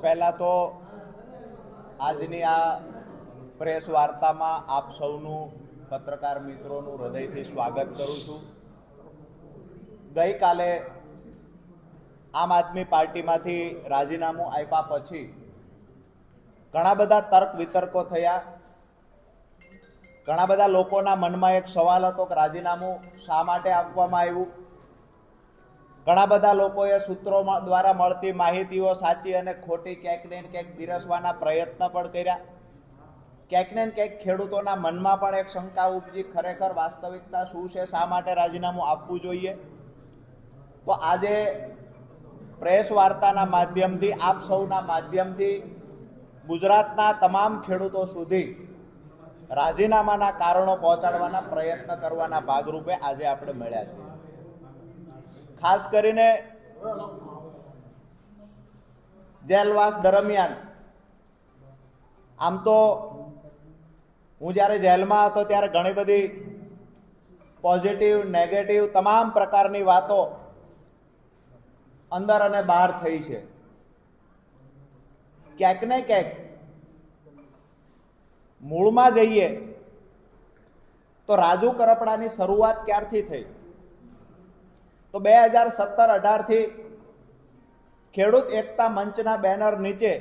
પહેલા તો આજની આ પ્રેસ વાર્તામાં આપ સૌનું પત્રકાર મિત્રોનું હૃદયથી સ્વાગત કરું છું। ગઈકાલે આમ આદમી પાર્ટીમાંથી રાજીનામું આપ્યા પછી ઘણા બધા તર્ક વિતર્કો થયા। ઘણા બધા લોકોના મનમાં એક સવાલ હતો કે રાજીનામું શા માટે આપવામાં આવ્યું। ઘણા બધા લોકોએ સૂત્રો દ્વારા મળતી માહિતીઓ સાચી અને ખોટી ક્યાંક ને ક્યાંક પીરસવાના પ્રયત્ન પણ કર્યા। ક્યાંક ને ક્યાંક ખેડૂતોના મનમાં પણ એક શંકા ઉપજી, ખરેખર વાસ્તવિકતા શું છે, શા માટે રાજીનામું આપવું જોઈએ। તો આજે પ્રેસ વાર્તાના માધ્યમથી, આપ સૌના માધ્યમથી ગુજરાતના તમામ ખેડૂતો સુધી રાજીનામાના કારણો પહોંચાડવાના પ્રયત્ન કરવાના ભાગરૂપે આજે આપણે મળ્યા છીએ। ખાસ કરીને જેલવાસ દરમિયાન આમ તો હું જ્યારે જેલમાં હતો ત્યારે ઘણી બધી પોઝિટિવ, નેગેટિવ તમામ પ્રકારની વાતો અંદર અને બહાર થઈ છે। ક્યાંક ને ક્યાંક મૂળમાં જઈએ તો રાજુ કરપડાની શરૂઆત ક્યારથી થઈ? તો 2017-18 થી ખેડૂત એકતા મંચના બેનર નીચે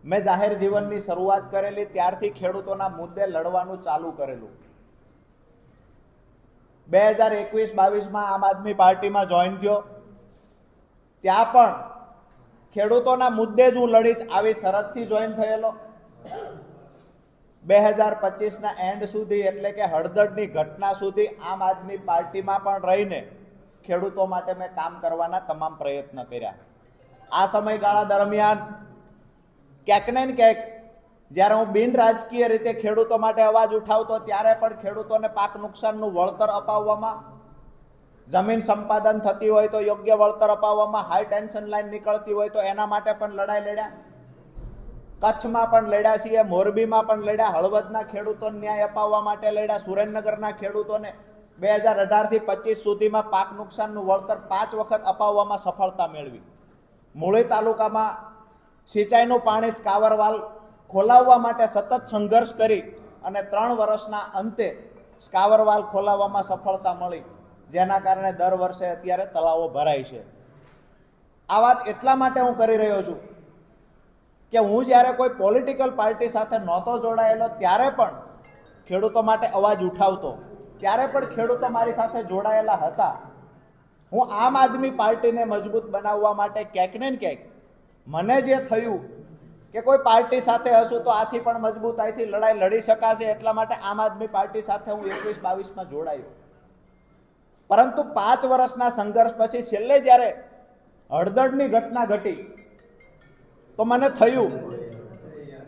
મેં જાહેર જીવનની શરૂઆત કરેલી। ત્યારથી ખેડૂતોના મુદ્દે લડવાનું ચાલુ કરેલું। 2021-22માં આમ આદમી પાર્ટીમાં જોઈન થયો, ત્યાં પણ ખેડૂતોના મુદ્દે જ હું લડીશ આવી શરતથી જોઈન થયેલો। 2025ના એન્ડ સુધી એટલે કે હળદરની ઘટના સુધી આમ આદમી પાર્ટીમાં પણ રહીને ખેડૂતો માટે મેં કામ કરવાના તમામ પ્રયત્ન કર્યા। આ સમયગાળા દરમિયાન ક્યાંક ને ક્યાંક જ્યારે હું બિન રાજકીય રીતે ખેડૂતો માટે અવાજ ઉઠાવતો ત્યારે પણ ખેડૂતોને પાક નુકસાનનું વળતર અપાવવામાં, જમીન સંપાદન થતી હોય તો યોગ્ય વળતર અપાવવામાં, હાઈ ટેન્શન લાઈન નીકળતી હોય તો એના માટે પણ લડાઈ લડ્યા। કચ્છમાં પણ લડ્યા છીએ, મોરબીમાં પણ લડ્યા, હળવદના ખેડૂતોને ન્યાય અપાવવા માટે લડ્યા, સુરેન્દ્રનગરના ખેડૂતોને 2018થી 25 સુધીમાં પાક નુકસાનનું વળતર 5 વખત અપાવવામાં સફળતા મેળવી। મૂળી તાલુકામાં સિંચાઈનું પાણી સ્કાવરવાલ ખોલાવવા માટે સતત સંઘર્ષ કરી અને 3 વર્ષના અંતે સ્કાવરવાલ ખોલાવવામાં સફળતા મળી, જેના કારણે દર વર્ષે અત્યારે તળાવો ભરાય છે। આ વાત એટલા માટે હું કરી રહ્યો છું કે હું જ્યારે કોઈ પોલિટિકલ પાર્ટી સાથે નહોતો જોડાયેલો ત્યારે પણ ખેડૂતો માટે અવાજ ઉઠાવતો, ત્યારે પણ ખેડૂતો મારી સાથે જોડાયેલા હતા। હું આમ આદમી પાર્ટીને મજબૂત બનાવવા માટે ક્યાંક ને ક્યાંક મને જે થયું કે કોઈ પાર્ટી સાથે હશું તો આથી પણ મજબૂતાઈથી લડાઈ લડી શકાશે, એટલા માટે આમ આદમી પાર્ટી સાથે હું 21-22માં જોડાયો। પરંતુ 5 વર્ષના સંઘર્ષ પછી છેલ્લે જ્યારે હળદરની ઘટના ઘટી તો મને થયું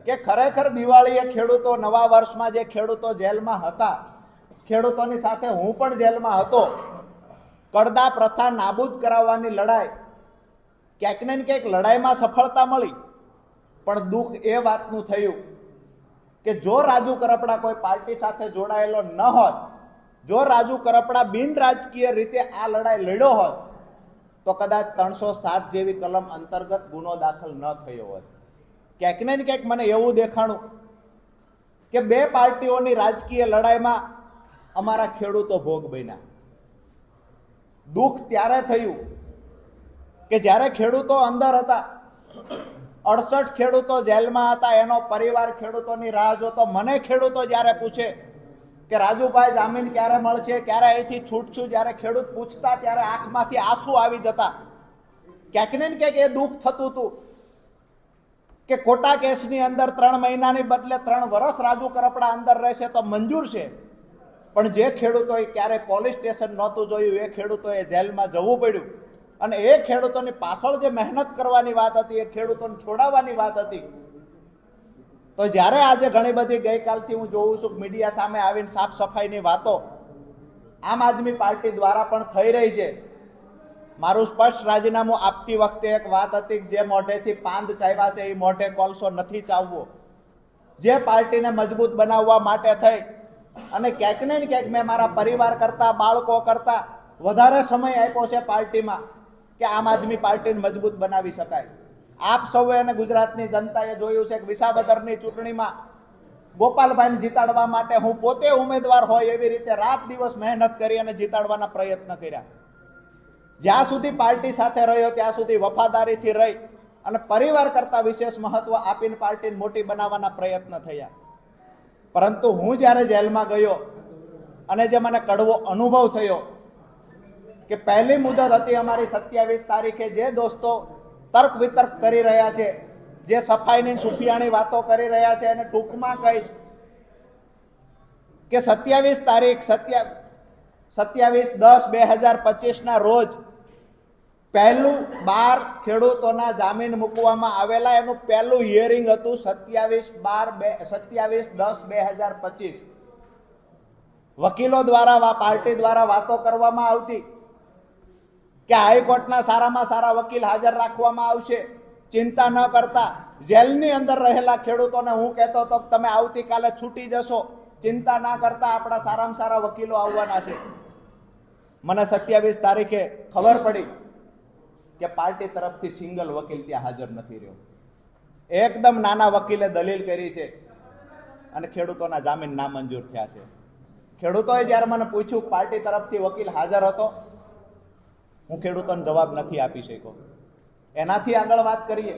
કે ખરેખર દિવાળીએ ખેડૂતો, નવા વર્ષમાં જે ખેડૂતો જેલમાં હતા, ખેડૂતોની સાથે હું પણ જેલમાં હતો, કડદા પ્રથા નાબૂદ કરાવવાની લડાઈ, ક્યાંક ને ક્યાંક લડાઈમાં સફળતા મળી, પણ દુઃખ એ વાતનું થયું કે જો રાજુ કરપડા કોઈ પાર્ટી સાથે જોડાયેલો ન હોત, જો રાજુ કરપડા બિન રાજકીય રીતે આ લડાઈ લડ્યો હોત તો કદાચ 307 જેવી કલમ અંતર્ગત ગુનો દાખલ ન થયો હોત। ક્યાંક ને ક્યાંક મને એવું દેખાણું કે 2 પાર્ટીઓની રાજકીય લડાઈમાં અમારા ખેડૂતો ભોગ બન્યા। દુઃખ ત્યારે થયું કે જ્યારે ખેડૂતો અંદર હતા, 68 ખેડૂતો જેલમાં હતા, એનો પરિવાર ખેડૂતોની રાહ જોતો। મને ખેડૂતો જ્યારે પૂછે કે રાજુભાઈ જામીન ક્યારે મળશે, ક્યારે અહીંથી છૂટશું, જ્યારે ખેડૂત પૂછતા ત્યારે આંખમાંથી આંસુ આવી જતા। ક્યાંક ને ક્યાંક એ દુઃખ થતું હતું કે ખોટા કેસની અંદર 3 મહિનાની બદલે 3 વર્ષ રાજુ કરપડા અંદર રહેશે તો મંજૂર છે, પણ જે ખેડૂતોએ ક્યારેય પોલીસ સ્ટેશન નહોતું જોયું એ ખેડૂતોએ જેલમાં જવું પડ્યું, અને એ ખેડૂતોની પાછળ જે મહેનત કરવાની વાત હતી, એ ખેડૂતોને છોડાવવાની વાત હતી। તો જ્યારે આજે ઘણી બધી ગઈકાલથી હું જોઉં છું મીડિયા સામે આવીને સાફ સફાઈની વાતો આમ આદમી પાર્ટી દ્વારા પણ થઈ રહી છે। મારું સ્પષ્ટ રાજીનામું આપતી વખતે એક વાત હતી કે જે મોઢેથી પાંદ ચાવ્યા છે એ મોઢે કોલસો નથી ચાવવો। જે પાર્ટીને મજબૂત બનાવવા માટે થઈ અને ક્યાંક ને ક્યાંક મેં મારા પરિવાર કરતા, બાળકો કરતા, વધારે સમય આપ્યો છે પાર્ટીમાં કે આમ આદમી પાર્ટીને મજબૂત બનાવી શકાય. આપ સૌએ અને ગુજરાતની જનતાએ જોયું છે કે વિસાવદરની ચૂંટણીમાં ગોપાલભાઈને જીતાડવા માટે હું પોતે ઉમેદવાર હોય એવી રીતે રાત દિવસ મહેનત કરી અને જીતાડવાના પ્રયત્ન કર્યા. જ્યાં સુધી પાર્ટી સાથે રહ્યો ત્યાં સુધી વફાદારીથી રહી અને પરિવાર કરતા વિશેષ મહત્વ આપીને પાર્ટીને મોટી બનાવવાના પ્રયત્ન થયા. પરંતુ હું જ્યારે જેલમાં ગયો અને જે મને કડવો અનુભવ થયો કે પહેલી મુદત હતી અમારી 27 તારીખે, જે દોસ્તો તર્ક વિતર્ક કરી રહ્યા છે, જે સફાઈની સુફિયાણી વાતો કરી રહ્યા છે, અને ટૂંકમાં કહીશ કે 27 તારીખ 27/10/2025 ના રોજ પહેલું 12 ખેડૂતોના જામીન મૂકવામાં આવેલા. એનું પહેલું હિયરિંગ હતું 27/10/2025. વકીલો દ્વારા પાર્ટી દ્વારા વાતો કરવામાં આવતી કે હાઈકોર્ટના સારામાં સારા વકીલ હાજર રાખવામાં આવશે, ચિંતા ન કરતા. જેલની અંદર રહેલા ખેડૂતોને હું કહેતો હતો કે તમે આવતીકાલે છૂટી જશો, ચિંતા ના કરતા, આપણા સારામાં સારા વકીલો આવવાના છે. મને 27 તારીખે ખબર પડી કે પાર્ટી તરફથી સિંગલ વકીલ ત્યાં હાજર નથી રહ્યો. એકદમ નાના વકીલે દલીલ કરી છે અને ખેડૂતોના જામીન નામંજૂર થયા છે. ખેડૂતોએ જ્યારે મને પૂછ્યું પાર્ટી તરફથી વકીલ હાજર હતો, હું ખેડૂતોને જવાબ નથી આપી શક્યો. એનાથી આગળ વાત કરીએ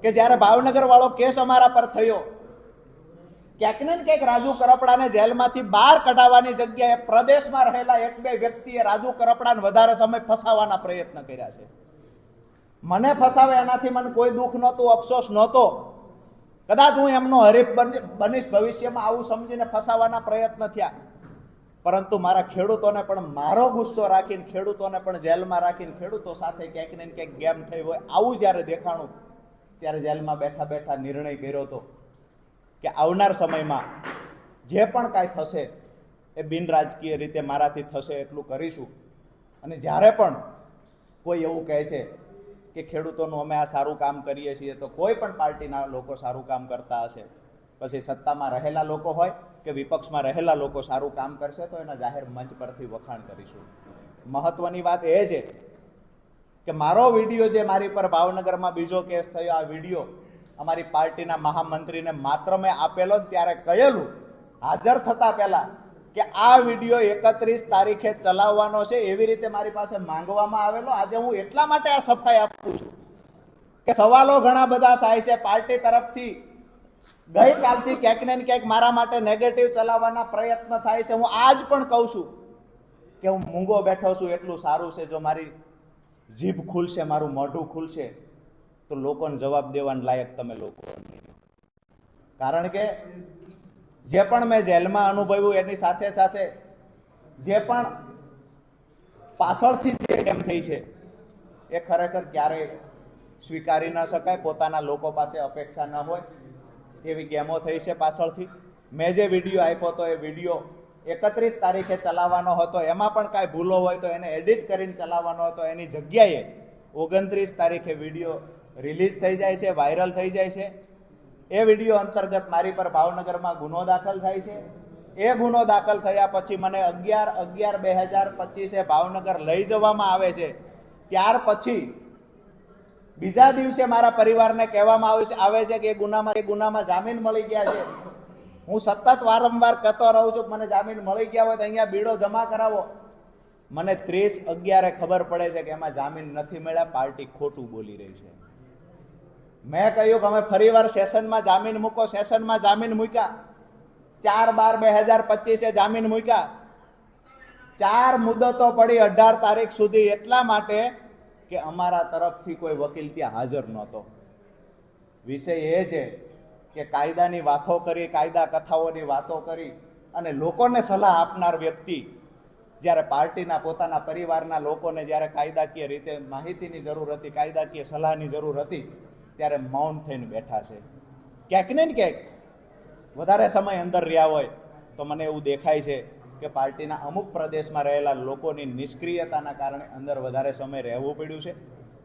કે જ્યારે ભાવનગર વાળો કેસ અમારા પર થયો, ક્યાંક ને ક્યાંક રાજુ કરપડાને જેલમાંથી બહાર કઢાવવાની જગ્યાએ પ્રદેશમાં રહેલા 1-2 વ્યક્તિએ રાજુ કરપડાને વધારે સમય ફસાવવાના પ્રયત્ન કર્યા છે. મને ફસાવે એનાથી મને કોઈ દુઃખ નહોતું, અફસોસ નહોતો. કદાચ હું એમનો હરીફ બનીશ ભવિષ્યમાં, આવું સમજીને ફસાવવાના પ્રયત્ન થયા. પરંતુ મારા ખેડૂતોને પણ મારો ગુસ્સો રાખીને, ખેડૂતોને પણ જેલમાં રાખીને, ખેડૂતો સાથે ક્યાંક ને ક્યાંક ગેમ થઈ હોય આવું જ્યારે દેખાણું, ત્યારે જેલમાં બેઠા બેઠા નિર્ણય કર્યો હતો કે આવનાર સમયમાં જે પણ કાંઈ થશે એ બિન રાજકીય રીતે મારાથી થશે એટલું કરીશું. અને જ્યારે પણ કોઈ એવું કહે છે કે ખેડૂતોનું અમે આ સારું કામ કરીએ છીએ, તો કોઈ પણ પાર્ટીના લોકો સારું કામ કરતા હશે, પછી સત્તામાં રહેલા લોકો હોય કે વિપક્ષમાં રહેલા લોકો સારું કામ કરશે, તો એના જાહેર મંચ પરથી વખાણ કરીશું. મહત્વની વાત એ છે કે મારો વિડીયો જે મારી પર ભાવનગરમાં બીજો કેસ થયો, આ વિડીયો અમારી પાર્ટીના મહામંત્રીને માત્ર મેં આપેલો, ત્યારે કહેલું હાજર થતા પહેલા કે આ વિડીયો 31 તારીખે ચલાવવાનો છે, એવી રીતે મારી પાસે માંગવામાં આવેલો. આજે હું એટલા માટે આ સફાઈ આપું છું કે સવાલો ઘણા બધા થાય છે પાર્ટી તરફથી. ગઈકાલથી ક્યાંક ને ક્યાંક મારા માટે નેગેટિવ ચલાવવાના પ્રયત્ન થાય છે. હું આજ પણ કહું છું કે હું મૂંગો બેઠો છું એટલું સારું છે. જો મારી જીભ ખુલશે, મારું મોઢું ખુલશે, તો લોકોને જવાબ દેવાના લાયક તમે લોકો. કારણ કે જે પણ મેં જેલમાં અનુભવ્યું એની સાથે સાથે જે પણ પાછળથી જે કેમ થઈ છે એ ખરેખર ક્યારેય સ્વીકારી ન શકાય. પોતાના લોકો પાસે અપેક્ષા ન હોય એવી ગેમો થઈ છે પાછળથી. મેં જે વિડીયો આપ્યો હતો એ વિડીયો 31 તારીખે ચલાવવાનો હતો, એમાં પણ કાંઈ ભૂલો હોય તો એને એડિટ કરીને ચલાવવાનો હતો. એની જગ્યાએ 29 તારીખે વિડીયો રિલીઝ થઈ જાય છે, વાયરલ થઈ જાય છે. એ વિડીયો અંતર્ગત મારી પર ભાવનગરમાં ગુનો દાખલ થાય છે. એ ગુનો દાખલ થયા પછી મને 11/11/2025 ભાવનગર લઈ જવામાં આવે છે. ત્યાર પછી બીજા દિવસે મારા પરિવારને કહેવામાં આવે છે કે એ ગુનામાં જામીન મળી ગયા છે. હું સતત વારંવાર કહેતો રહું છું મને જામીન મળી ગયા હોય તો અહીંયા બીડો જમા કરાવો. મને 30/11 ખબર પડે છે કે એમાં જામીન નથી મળ્યા, પાર્ટી ખોટું બોલી રહી છે. મેં કહ્યું કે અમે ફરીવાર સેશનમાં જામીન મૂકો. સેશનમાં જામીન મૂક્યા. 4/12/2025 જામીન મૂક્યા. 4 મુદતો પડી 18 તારીખ સુધી, એટલા માટે કે અમારા તરફથી કોઈ વકીલ ત્યાં હાજર નહોતો. વિષય એ છે કે કાયદાની વાતો કરી, કાયદા કથાઓની વાતો કરી અને લોકોને સલાહ આપનાર વ્યક્તિ જ્યારે પાર્ટીના પોતાના પરિવારના લોકોને જ્યારે કાયદાકીય રીતે માહિતીની જરૂર હતી, કાયદાકીય સલાહની જરૂર હતી, ત્યારે મૌન થઈને બેઠા છે. ક્યાંક ને ક્યાંક વધારે સમય અંદર રહ્યા હોય તો મને એવું દેખાય છે કે પાર્ટીના અમુક પ્રદેશમાં રહેલા લોકોની નિષ્ક્રિયતાના કારણે અંદર વધારે સમય રહેવું પડ્યું છે.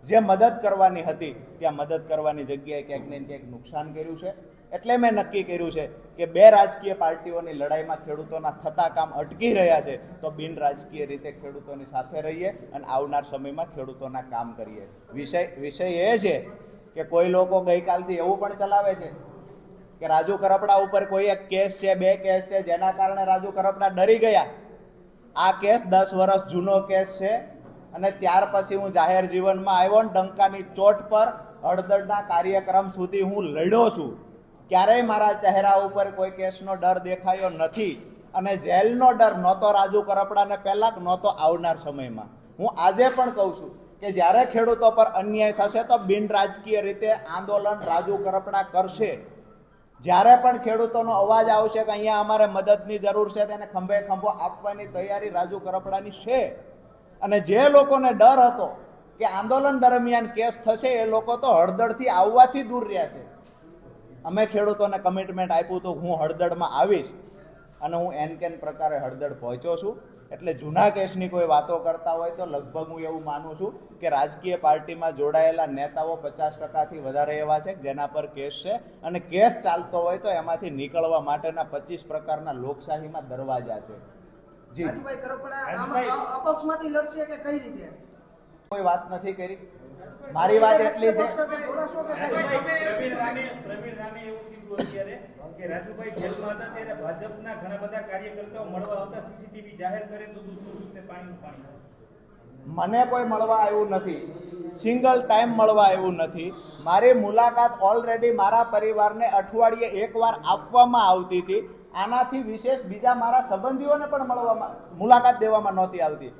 જે મદદ કરવાની હતી ત્યાં મદદ કરવાની જગ્યાએ ક્યાંક ને ક્યાંક નુકસાન કર્યું છે. એટલે મેં નક્કી કર્યું છે કે બે રાજકીય પાર્ટીઓની લડાઈમાં ખેડૂતોના થતા કામ અટકી રહ્યા છે તો બિન રાજકીય રીતે ખેડૂતોની સાથે રહીએ અને આવનાર સમયમાં ખેડૂતોના કામ કરીએ. વિષય એ છે કે કોઈ લોકો ગઈકાલથી એવું પણ ચલાવે છે કે રાજુ કરપડા ઉપર કોઈ એક કેસ છે, બે કેસ છે, જેના કારણે રાજુ કરપડા ડરી ગયા. આ કેસ 10 વર્ષ જૂનો કેસ છે અને ત્યાર પછી હું જાહેર જીવનમાં આવ્યો ને ડંકાની ચોટ પર હળદરના કાર્યક્રમ સુધી હું લડ્યો છું. ક્યારેય મારા ચહેરા ઉપર કોઈ કેસનો ડર દેખાયો નથી અને જેલનો ડર નહોતો રાજુ કરપડાને પહેલા કે નહોતો આવનાર સમયમાં. હું આજે પણ કહું છું કે જ્યારે ખેડૂતો પર અન્યાય થશે તો બિન રાજકીય રીતે આંદોલન રાજુ કરપડા કરશે. જ્યારે પણ ખેડૂતોનો અવાજ આવશે કે અહીંયા અમારે મદદની જરૂર છે તેને ખંભે ખંભો આપવાની તૈયારી રાજુ કરપડાની છે. અને જે લોકોને ડર હતો કે આંદોલન દરમિયાન કેસ થશે એ લોકો તો હળદળથી આવવાથી દૂર રહ્યા છે. અમે ખેડૂતોને કમિટમેન્ટ આપ્યું હતું હું હળદળમાં આવીશ અને હું એનકેન પ્રકારે હળદળ પહોંચ્યો છું. એટલે જૂના કેસની કોઈ વાતો કરતા હોય તો લગભગ હું એવું માનું છું કે રાજકીય પાર્ટીમાં જોડાયેલા નેતાઓ 50%થી વધારે એવા છે જેના પર કેસ છે અને કેસ ચાલતો હોય તો એમાંથી નીકળવા માટેના 25 પ્રકારના લોકશાહીમાં દરવાજા છે. જી રાજુભાઈ કરપડા આમાં અપક્ષમાંથી લડશે કે કઈ રીતે? કોઈ વાત નથી કરી. મારી વાત એટલી છે કે રાજુભાઈ જેલમાં હતા ત્યારે ભાજપના ઘણા બધા કાર્યકર્તાઓ મળવા આવતા, સીસીટીવી જાહેર કરે તો દૂધ ને પાણીનું પાણી. મને કોઈ મળવા આવ્યું નથી, સિંગલ ટાઈમ મળવા આવ્યું નથી. મારી મુલાકાત ઓલરેડી મારા પરિવારને અઠવાડિયે એકવાર આપવામાં આવતી હતી. આનાથી વિશેષ બીજા મારા સંબંધીઓને પણ મુલાકાત દેવામાં નહોતી આવતી.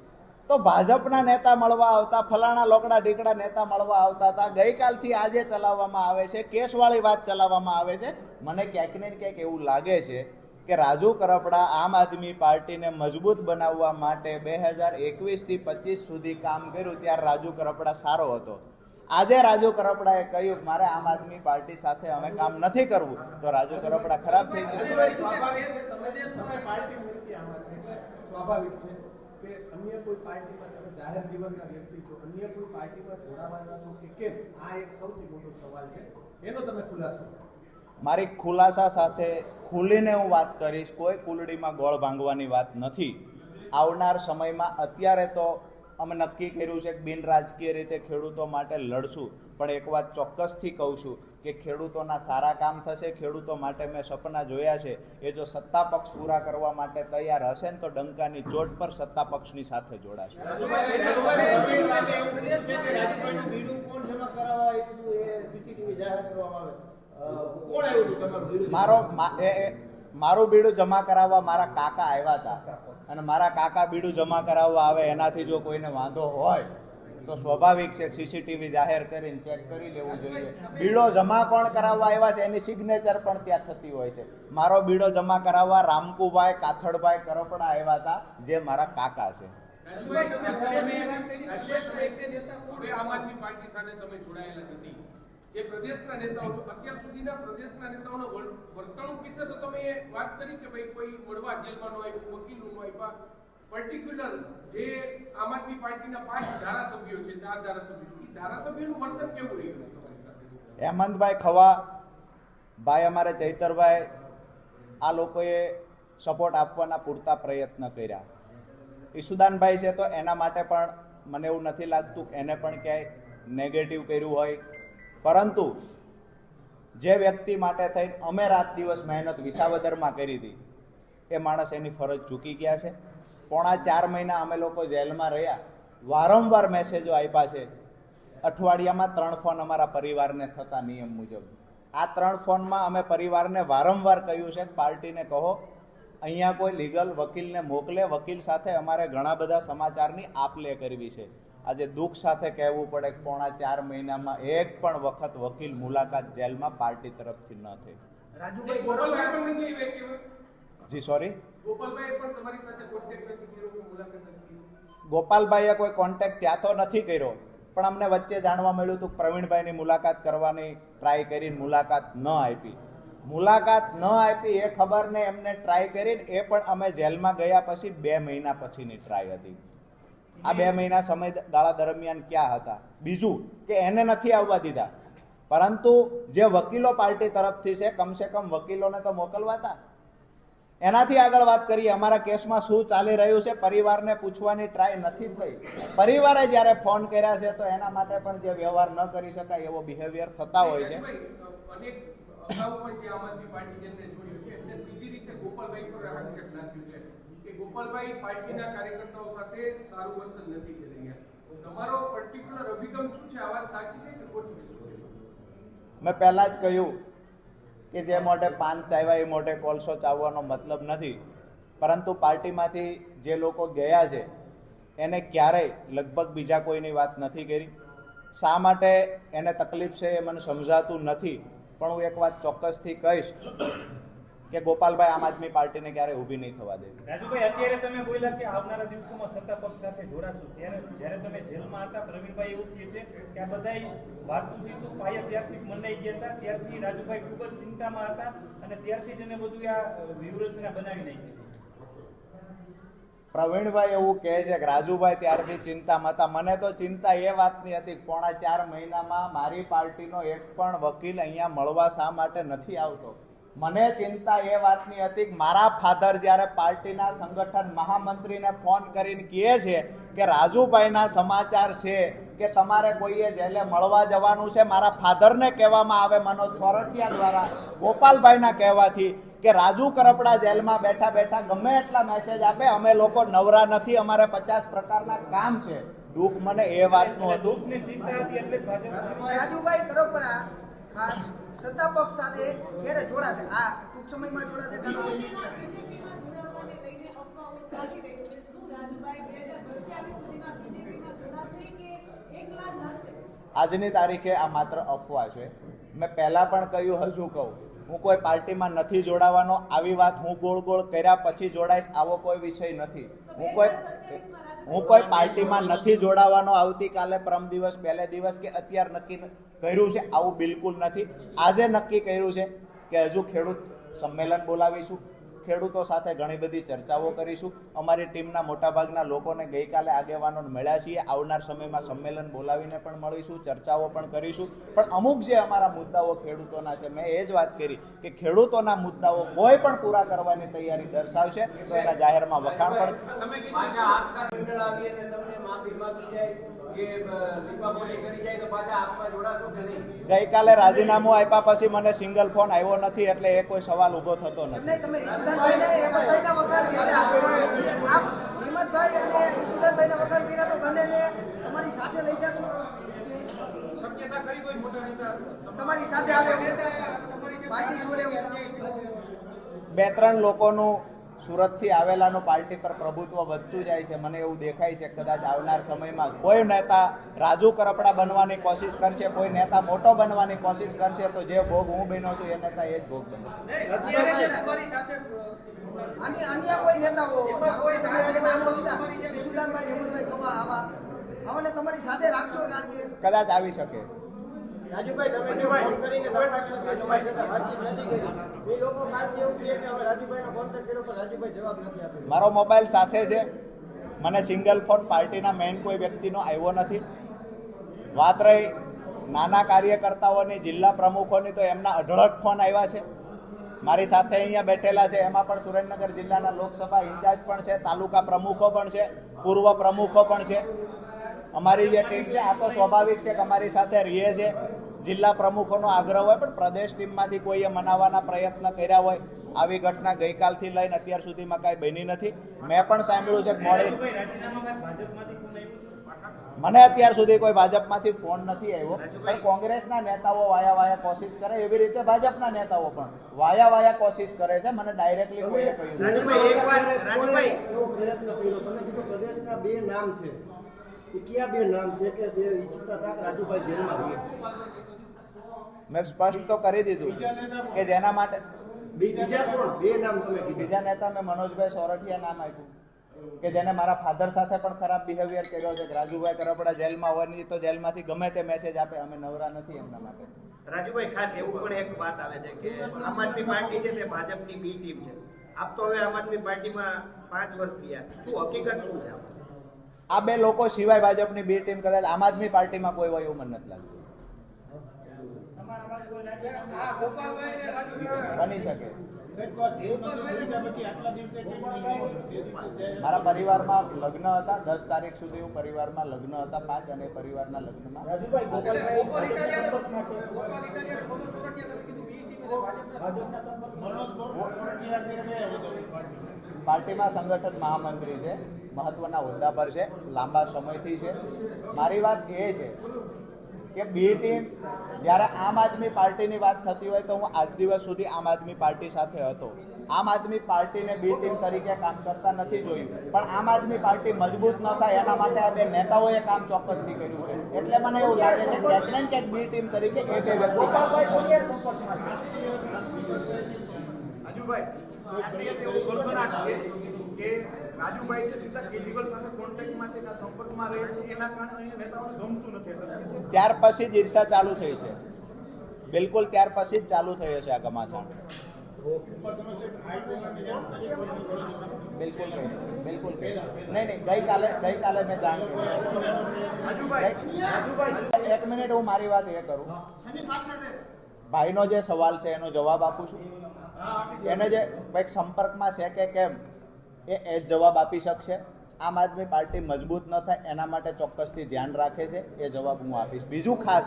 તો ભાજપના નેતા મળવા આવતા, ફલાણા લોકડા ઢીકડા નેતા મળવા આવતા હતા. ગઈકાલથી આજે ચલાવવામાં આવે છે, કેસવાળી વાત ચલાવવામાં આવે છે. મને ક્યાંક ને ક્યાંક એવું લાગે છે કે રાજુ કરપડા આમ આદમી પાર્ટીને મજબૂત બનાવવા માટે 2021થી 25 સુધી કામ કર્યું ત્યારે રાજુ કરપડા સારો હતો. આજે રાજુ કરપડાએ કહ્યું મારે આમ આદમી પાર્ટી સાથે અમે કામ નથી કરવું તો રાજુ કરપડા ખરાબ થઈ ગયું. સ્વાભાવિક છે કે અન્ય કોઈ પાર્ટીમાં તમે જાહેર જીવનના વ્યક્તિ છો, અન્ય કોઈ પાર્ટીમાં જોડાવાના છો કે કેમ, આ એક સૌથી મોટો સવાલ છે. એનો તમે ખુલાસો. મારી ખુલાસા સાથે ખુલીને હું વાત કરીશ. કોઈ કુલડીમાં ગોળ ભાંગવાની વાત નથી. આવનાર સમયમાં અત્યારે તો અમે નક્કી કર્યું છે કે બિન રાજકીય રીતે ખેડૂતો માટે લડશું. પણ એક વાત ચોક્કસથી કહું છું કે ખેડૂતોના સારા કામ થશે. ખેડૂતો માટે મેં સપના જોયા છે એ જો સત્તા પક્ષ પૂરા કરવા માટે તૈયાર હશે ને તો ડંકાની ચોટ પર સત્તા પક્ષની સાથે જોડાશે. મારું બીડું જમા કરાવવા મારા કાકા આવ્યા હતા અને મારા કાકા બીડું જમા કરાવવા આવે એનાથી જો કોઈને વાંધો હોય તો સ્વાભાવિક છે સીસીટીવી જાહેર કરીને ચેક કરી લેવું જોઈએ. બીડો જમા કોણ કરાવવા આવ્યા છે એની સિગ્નેચર પણ ત્યાં થતી હોય છે. મારો બીડો જમા કરાવવા રામકુભાઈ કાથડભાઈ કરપડા આવ્યા હતા જે મારા કાકા છે. આમ આદમી પાર્ટી સાથે તમે જોડાયેલા નથી. જે પ્રદેશના નેતાઓ અત્યાર સુધીના પ્રદેશના નેતાઓનો વર્તણૂક વિશે તો તમે વાત કરી કે ભાઈ કોઈ મળવા જેલમાં નો આવ્યું, વકીલ નો આવ્યા. પર્ટિક્યુલર જે આમ આદમી પાર્ટીના 5 ધારાસભ્યો છે, 4 ધારાસભ્યો, એ ધારાસભ્યોનું વર્તન કેવું રહ્યું તમારી સાથે? હેમંતભાઈ ખવા ભાઈ, અમારે ચૈતરભાઈ, આ લોકોએ સપોર્ટ આપવાના પૂરતા પ્રયત્ન કર્યા. ઈસુદાનભાઈ છે તો એના માટે પણ મને એવું નથી લાગતું એને પણ ક્યાંય નેગેટિવ કર્યું હોય. પરંતુ જે વ્યક્તિ માટે થઈને અમે રાત દિવસ મહેનત વિસાવદરમાં કરી હતી એ માણસ એની ફરજ ચૂકી ગયા છે. 4.5 મહિના અમે લોકો જેલમાં રહ્યા, વારંવાર મેસેજો આપ્યા છે. અઠવાડિયામાં 3 ફોન અમારા પરિવારને થતા નિયમ મુજબ. આ 3 ફોનમાં અમે પરિવારને વારંવાર કહ્યું છે કે પાર્ટીને કહો અહીંયા કોઈ લીગલ વકીલને મોકલે. વકીલ સાથે અમારે ઘણા બધા સમાચારની આપ-લે કરવી છે. આજે દુઃખ સાથે કહેવું પડે કે 4.5 મહિનામાં એક પણ વખત વકીલ મુલાકાત જેલમાં પાર્ટી તરફથી ન થઈ. જી સોરી, ગોપાલભાઈએ કોઈ કોન્ટેક્ટ ત્યાં તો નથી કર્યો, પણ અમને વચ્ચે જાણવા મળ્યું હતું પ્રવીણભાઈની મુલાકાત કરવાની ટ્રાય કરીને મુલાકાત ન આપી. મુલાકાત ન આપી એ ખબરને એમને ટ્રાય કરીને એ પણ અમે જેલમાં ગયા પછી 2 મહિના પછીની ટ્રાય હતી. આ 2 મહિના સમયગાળા દરમિયાન ક્યાં હતા? બીજું કે એને નથી આવવા દીધા. પરંતુ જે વકીલો પાર્ટી તરફથી છે કમસે કમ વકીલોને તો મોકલવા હતા. એનાથી આગળ વાત કરીએ, અમારા કેસમાં શું ચાલી રહ્યું છે પરિવારને પૂછવાની ટ્રાય નથી થઈ. પરિવારે જ્યારે ફોન કર્યા છે તો એના માટે પણ જે વ્યવહાર ન કરી શકાય એવો બિહેવિયર થતા હોય છે. અનેક અગાઉ પણ જે આમ આદમી પાર્ટી જેમને છોડ્યું છે એમને સીધી રીતે ગોપાલભાઈ પર આક્ષેપ નાખ્યું છે કે ગોપાલભાઈ પાર્ટીના કાર્યકર્તાઓ સાથે સારું વર્તન નથી કરી રહ્યા. તમારો પર્ટિક્યુલર અભિગમ શું છે? આ વાત સાચી છે કે ખોટી છે? મેં પહેલા જ કહ્યું કે જે મોઢે પાન ચાવ્યા એ મોઢે કોલસો ચાવવાનો મતલબ નથી, પરંતુ પાર્ટીમાંથી જે લોકો ગયા છે એને ક્યારેય લગભગ બીજા કોઈની વાત નથી કરી. શા માટે એને તકલીફ છે એ મને સમજાતું નથી, પણ હું એક વાત ચોક્કસથી કહીશ કે ગોપાલભાઈ આમ આદમી પાર્ટીને ક્યારેય ઊભી નહીં થવા દેવી. રાજુભાઈ, અત્યારે તમે બોલ્યા કે આવનારા દિવસોમાં સત્તા પક્ષ સાથે જોડાશો, ત્યારે જ્યારે તમે જેલમાં હતા પ્રવીણભાઈ એવું કહે છે કે આ બધાય વાતચીત પાયા ત્યારથી મંડાઈ ગયા હતા, ત્યારથી રાજુભાઈ ખૂબ જ ચિંતામાં હતા અને ત્યારથી જ એને બધું આ વ્યૂહરચના બનાવી નાખી. પ્રવીણભાઈ એવું કહે છે કે રાજુભાઈ ત્યારથી ચિંતામાં હતા. મને તો ચિંતા એ વાતની હતી કે પોણા 4 મહિનામાં મારી પાર્ટીનો એક પણ વકીલ અહીંયા મળવા શા માટે નથી આવતો. મને ચિંતા એ વાતની હતી કે મારા ફાધર જ્યારે પાર્ટીના સંગઠન મહામંત્રીને ફોન કરીને કહે છે કે રાજુભાઈના સમાચાર છે કે તમારે કોઈએ જેલે મળવા જવાનું છે, મારા ફાધરને કહેવામાં આવે મનોજ છોરઠિયા દ્વારા ગોપાલભાઈના કહેવાથી કે રાજુ કરપડા જેલમાં બેઠા બેઠા ગમે એટલા મેસેજ આપે, અમે લોકો નવરા નથી, અમારે 50 પ્રકારના કામ છે. દુઃખ મને એ વાતનું હતું. દુઃખની ચિંતા હતી એટલે જ ભાજપ રાજુભાઈ કરપડા ખાસ સત્તા પક્ષ સાથે ક્યારે જોડાશે? આ ટૂંક સમયમાં જોડાશે? બીજેપીમાં જોડાવાને લઈને અફવાઓ ચાલી રહી છે. શું રાજુભાઈ 2027 સુધીમાં બીજેપીમાં જોડાશે કે એકલા લડશે? આજની તારીખે આ માત્ર અફવા છે. મેં પહેલા પણ કહ્યું, હજુ કહું, હું કોઈ પાર્ટીમાં નથી જોડાવાનો. આવી વાત હું ગોળ ગોળ કર્યા પછી જોડાઈશ આવો કોઈ વિષય નથી. હું કોઈ પાર્ટીમાં નથી જોડાવાનો. આવતીકાલે, પરમ દિવસ, પહેલે દિવસ કે અત્યારે નક્કી કર્યું છે આવું બિલકુલ નથી. આજે નક્કી કર્યું છે કે હજુ ખેડૂત સંમેલન બોલાવીશું, ખેડૂતો સાથે ઘણી બધી ચર્ચાઓ કરીશું. અમારી ટીમના મોટાભાગના લોકોને ગઈકાલે આગેવાનોને મળ્યા છીએ. આવનાર સમયમાં સંમેલન બોલાવીને પણ મળીશું, ચર્ચાઓ પણ કરીશું. પણ અમુક જે અમારા મુદ્દાઓ ખેડૂતોના છે, મેં એ જ વાત કરી કે ખેડૂતોના મુદ્દાઓ કોઈ પણ પૂરા કરવાની તૈયારી દર્શાવશે તો એના જાહેરમાં વખાણ પણ. ગઈકાલે રાજીનામું આપ્યા પછી મને સિંગલ ફોન આવ્યો નથી, એટલે એ કોઈ સવાલ ઉભો થતો નથી. તમે ઈશુદાનભાઈને હિંમતભાઈના વખાણ કર્યા, આપ હિંમતભાઈ અને ઈશુદાનભાઈના વખાણ કર્યા તો બંનેને તમારી સાથે લઈ જશો કે શક્યતા ખરી કોઈ મોટા નેતા તમારી સાથે આવે પાર્ટી છોડે? 2-3 લોકોનું સુરતથી આવેલાનું પાર્ટી પર પ્રભુત્વ વધતું જાય છે. મને એવું દેખાય છે કદાચ આવનાર સમયમાં કોઈ નેતા રાજુ કરપડા બનવાની કોશિશ કરશે, કોઈ નેતા મોટો બનવાની કોશિશ કરશે તો જે ભોગ હું બન્યો છું એ નેતા એ જ ભોગ બનશે. અન્ય કોઈ નેતાઓ ધારો કે તમે જે નામો લીધા ઈશુદાનભાઈ, હિંમતભાઈ ગવા, આવાને તમારી સાથે રાખશો? કારણ કે કદાચ આવી શકે. રાજુભાઈ તમે જે ફોન કરીને તમારી સાથે વાતચીત નથી કરી, એ લોકો પાર્ટી એવું કહે કે હવે રાજુભાઈનો કોન્ટેક્ટ કર્યો પણ રાજુભાઈ જવાબ નથી આપ્યો. મારો મોબાઈલ સાથે છે, મને સિંગલ ફોન પાર્ટીના મેઇન કોઈ વ્યક્તિનો આવ્યો નથી. વાત રહી નાના કાર્યકર્તાઓની, જિલ્લા પ્રમુખોની, તો એમના અઢળક ફોન આવ્યા છે. મારી સાથે અહીંયા બેઠેલા છે એમાં પણ સુરેન્દ્રનગર જિલ્લાના લોકસભા ઇન્ચાર્જ પણ છે, તાલુકા પ્રમુખો પણ છે, પૂર્વ પ્રમુખો પણ છે. અમારી જે ટીમ છે આ તો સ્વાભાવિક છે કે અમારી સાથે રહે છે. જિલ્લા પ્રમુખોનો આગ્રહ હોય પણ પ્રદેશ ટીમમાંથી કોઈએ મનાવવાના પ્રયત્ન કર્યા હોય. આવી ઘટના ગઈકાલથી લઈને અત્યાર સુધીમાં કાંઈ બની નથી. મેં પણ સાંભળ્યું છે કે મોડી મને અત્યાર સુધી કોઈ ભાજપમાંથી ફોન નથી આવ્યો, પણ કોંગ્રેસના નેતાઓ વાયા કોશિશ કરે એવી રીતે ભાજપના નેતાઓ પણ વાયા કોશિશ કરે છે. મને ડાયરેક્ટલી કોઈએ કહ્યું એવો પ્રયત્ન કર્યો. તમે કીધું પ્રદેશના 2 નામ છે, એ કયા 2 નામ છે કે જે ઈચ્છતા હતા કે રાજુભાઈ જેલમાં રહે? મેં સ્પષ્ટ તો કરી દીધું કે જેના માટે બીજા કોણ 2 નામ તમે કીધું? બીજા નેતા મેં મનોજભાઈ સોરઠિયા નામ આપ્યું કે જેને મારા ફાધર સાથે પણ ખરાબ બિહેવિયર કર્યો છે. રાજુભાઈ કરપડા જેલમાં હોવાની તો જેલમાંથી ગમે તે મેસેજ આપે, અમે નવરા નથી એમના માટે. રાજુભાઈ, ખાસ એવું પણ એક વાત આવે છે કે આમ આદમી પાર્ટી છે તે ભાજપની બી ટીમ છે. આપ તો હવે આમ આદમી પાર્ટીમાં 5 વર્ષ રહ્યા, શું હકીકત શું છે? આ 2 લોકો સિવાય ભાજપની બી ટીમ કદાચ આમ આદમી પાર્ટીમાં કોઈ હોય એવું મને નથી લાગતું. આ ગોપાલભાઈ ને રાજુભાઈ બની શકે. મારા પરિવારમાં લગ્ન હતા 10 તારીખ સુધી હું પરિવારમાં લગ્ન હતા 5 અને પરિવારના લગ્નમાં પાર્ટીમાં સંગઠન મહામંત્રી છે, મહત્વના હોદ્દા પર છે, લાંબા સમયથી છે. મારી વાત એ છે કે બી ટીમ જ્યારે આમ આદમી પાર્ટીની વાત થતી હોય તો હું આજ દિવસ સુધી આમ આદમી પાર્ટી સાથે હતો. આમ આદમી પાર્ટીને બી ટીમ તરીકે કામ કરતા નથી જોયું, પણ આમ આદમી પાર્ટી મજબૂત ન થાય એના માટે આ બે નેતાઓએ કામ ચોક્કસથી કર્યું છે. એટલે મને એવું લાગે છે કે ક્યાંક ને ક્યાંક બી ટીમ તરીકે એ બે વ્યક્તિ રાજુભાઈ છે સીધા કેજરીવાલ સાથે કોન્ટેક્ટમાં છે, સંપર્કમાં રહે છે, એના કારણે અહીંયા નેતાઓને ગમતું નથી. ત્યાર પછી જ ઈર્ષા ચાલુ થઈ છે. બિલકુલ ત્યાર પછી જ ચાલુ થયો છે આ ઘમાસાણ. બિલકુલ બિલકુલ નહીં ગઈકાલે મેં જાણ કરી. એક મિનિટ હું મારી વાત એ કરું. ભાઈનો જે સવાલ છે એનો જવાબ આપું છું. એને જે કંઈક સંપર્કમાં છે કે કેમ એ જવાબ આપી શકશે. આમ આદમી પાર્ટી મજબૂત ન થાય એના માટે ચોક્કસથી ધ્યાન રાખે છે, એ જવાબ હું આપીશ. બીજું ખાસ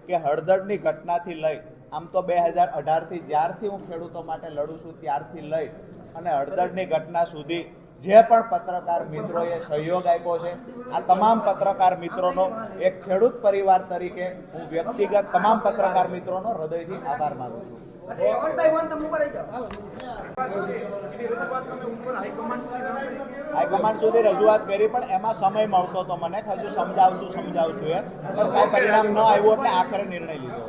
કે હળદરની ઘટનાથી લઈ આમ તો 2018થી જ્યારથી હું ખેડૂતો માટે લડું છું ત્યારથી લઈ અને હળદરની ઘટના સુધી જે પણ પત્રકાર મિત્રોએ સહયોગ આપ્યો છે, આ તમામ પત્રકાર મિત્રોનો એક ખેડૂત પરિવાર તરીકે હું વ્યક્તિગત તમામ પત્રકાર મિત્રોનો હૃદયથી આભાર માનું છું. અને વન બાય વન તમે ઉપર આવી જાઓ. હાઈકમાન્ડ સુધી રજૂઆત કરી પણ એમાં સમય મળતો હતો મને કે હજુ સમજાવશું એ પણ કાંઈ પરિણામ ન આવ્યું એટલે આખરે નિર્ણય લીધો.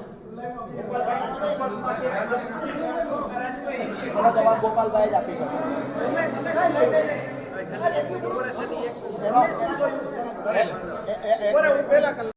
એનો જવાબ ગોપાલભાઈ જ આપી શકે. પહેલા